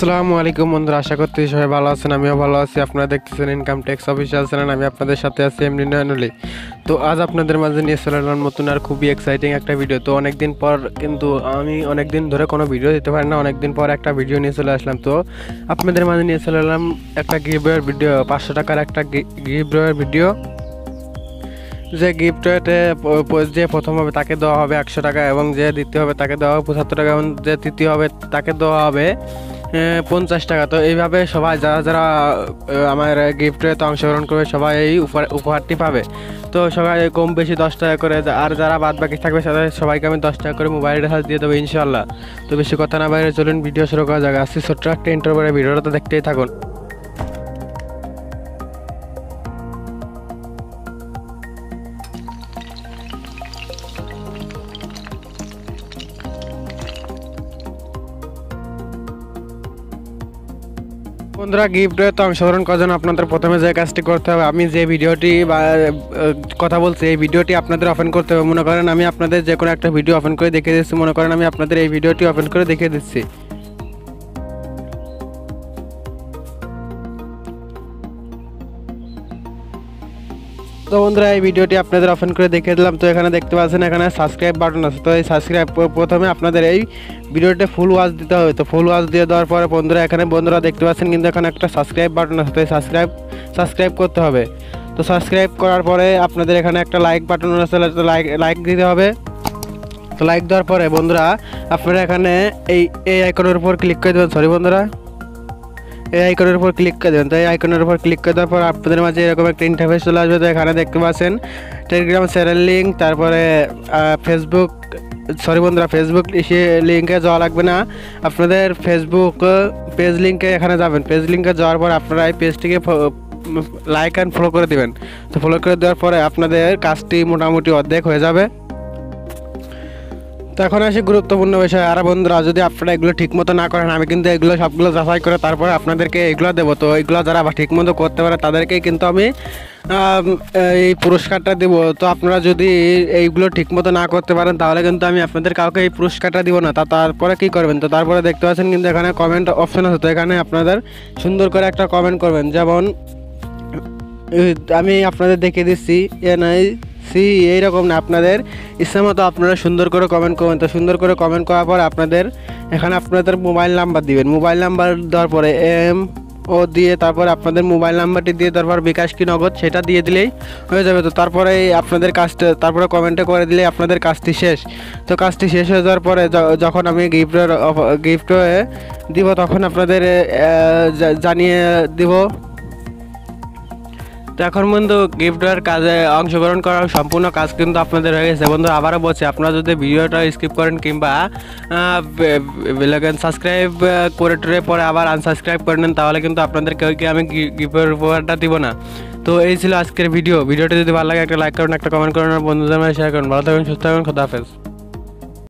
আসসালামু আলাইকুম বন্ধুরা, আশা করতে সবাই ভালো আছেন। আমিও ভালো আছি। আপনারা দেখতেছেন ইনকাম ট্যাক্স অফিসিয়াল চ্যানেল। আমি আপনাদের সাথে আছি এমনি নয়নলি। তো আজ আপনাদের মাঝে নিয়ে চলে এলাম নতুন আর খুবই এক্সাইটিং একটা ভিডিও। তো অনেকদিন পর, কিন্তু আমি অনেকদিন ধরে কোনো ভিডিও দিতে পারি না, অনেকদিন পর একটা ভিডিও নিয়ে চলে আসলাম। তো আপনাদের মাঝে নিয়ে চলে এলাম একটা গিভওয়ের ভিডিও, 500 টাকার একটা গিভওয়ের ভিডিও। যে গিফটে যে প্রথম হবে তাকে দেওয়া হবে 100 টাকা, এবং যে দ্বিতীয় হবে তাকে দেওয়া হবে 75 টাকা, এবং যে তৃতীয় হবে তাকে দেওয়া হবে 50 টাকা। তো এইভাবে সবাই যারা যারা আমার গিফটে অংশগ্রহণ করবে সবাই এই উপহারটি পাবে। তো সবাই কম বেশি 10 টাকা করে, আর যারা বাদ বাকি থাকবে সবাইকে আমি 10 টাকা করে মোবাইল রিচার্জ দিয়ে দেবো ইনশাল্লাহ। তো বেশি কথা না বাইরে চলুন ভিডিও শুরু করা যাক। আসছি ছোট্ট একটা ইন্টার করে, ভিডিওটা তো দেখতেই থাকুন। বন্ধুরা, গিফটে অংশগ্রহণ করার জন্য আপনাদের প্রথমে যে কাজটি করতে হবে, আমি যে ভিডিওটি কথা বলছি এই ভিডিওটি আপনাদের ওপেন করতে হবে। মনে করেন আমি আপনাদের যে কোনো একটা ভিডিও ওপেন করে দেখিয়ে দিচ্ছি। মনে করেন আমি আপনাদের এই ভিডিওটি ওপেন করে দেখিয়ে দিচ্ছি। তো বন্ধুরা, এই ভিডিওটি আপনাদের ওপেন করে দেখিয়ে দিলাম। তো এখানে দেখতে পাচ্ছেন এখানে সাবস্ক্রাইব বাটন আছে। তো এই সাবস্ক্রাইব প্রথমে আপনাদের এই ভিডিওটা ফুল ওয়াচ দিতে হবে। তো ফুল ওয়াচ দিয়ে দেওয়ার পরে বন্ধুরা দেখতে পাচ্ছেন কিন্তু এখানে একটা সাবস্ক্রাইব বাটন আছে। তো এই সাবস্ক্রাইব করতে হবে। তো সাবস্ক্রাইব করার পরে আপনাদের এখানে একটা লাইক বাটন আছে, তো লাইক দিতে হবে। তো লাইক দেওয়ার পরে বন্ধুরা আপনারা এখানে এই আইকনের উপর ক্লিক করে দেবেন। সরি বন্ধুরা, এই আইকনের উপর ক্লিক করে দেবেন। তো এই আইকনের উপর ক্লিক করে দেওয়ার পর আপনাদের মাঝে এরকম একটা ইন্টারফেস চলে আসবে। তো এখানে দেখতে পাচ্ছেন টেলিগ্রাম চ্যানেল লিঙ্ক, তারপরে ফেসবুক লিঙ্কে যাওয়া লাগবে না। আপনাদের ফেসবুক পেজ লিঙ্কে এখানে যাবেন। পেজ লিঙ্কে যাওয়ার পর আপনারা এই পেজটিকে লাইক অ্যান্ড ফলো করে দেবেন। তো ফলো করে দেওয়ার পরে আপনাদের কাজটি মোটামুটি অর্ধেক হয়ে যাবে। তো এখন আসি গুরুত্বপূর্ণ বিষয়। আর বন্ধুরা, যদি আপনারা এগুলো ঠিকমতো না করেন, আমি কিন্তু এগুলো সবগুলো যাচাই করে তারপরে আপনাদেরকে এগুলো দেবো। তো এইগুলো যারা ঠিকমতো করতে পারে তাদেরকেই কিন্তু আমি এই পুরস্কারটা দেবো। তো আপনারা যদি এইগুলো ঠিকমতো না করতে পারেন তাহলে কিন্তু আমি আপনাদের কাউকে এই পুরস্কারটা দিব না। তারপরে কী করবেন? তো তারপরে দেখতে পাচ্ছেন কিন্তু এখানে কমেন্ট অপশন আছে। তো এখানে আপনাদের সুন্দর করে একটা কমেন্ট করবেন। যেমন আমি আপনাদের দেখিয়ে দিচ্ছি, এইরকম না, আপনাদের ইচ্ছা মতো আপনারা সুন্দর করে কমেন্ট করবেন। তো সুন্দর করে কমেন্ট করার পর আপনাদের এখানে আপনাদের মোবাইল নাম্বার দিবেন। মোবাইল নাম্বার দেওয়ার পরে ও দিয়ে তারপরে আপনাদের মোবাইল নাম্বারটি দিয়ে তারপর বিকাশ কি নগদ সেটা দিয়ে দিলেই হয়ে যাবে। তো তারপরে আপনাদের কাজটা তারপরে কমেন্টে করে দিলেই আপনাদের কাজটি শেষ। তো কাজটি শেষ হয়ে যাওয়ার পরে যখন আমি গিফট দিব তখন আপনাদের জানিয়ে দিব। তো এখন বন্ধু গিফটের কাজে অংশগ্রহণ করার সম্পূর্ণ কাজ কিন্তু আপনাদের হয়ে গেছে। বন্ধু আবারও বলছি, আপনারা যদি ভিডিওটা স্কিপ করেন কিংবা সাবস্ক্রাইব করে টরে পরে আবার আনসাবস্ক্রাইব করে নেন তাহলে কিন্তু আপনাদের কেউকে আমি গিফটের উপহারটা দিব না। তো এই ছিল আজকের ভিডিওটি যদি ভালো লাগে একটা লাইক করুন, একটা কমেন্ট করুন, আর বন্ধুদের মাঝে শেয়ার করুন। ভালো থাকুন, সুস্থ থাকুন, খোদা হাফেজ।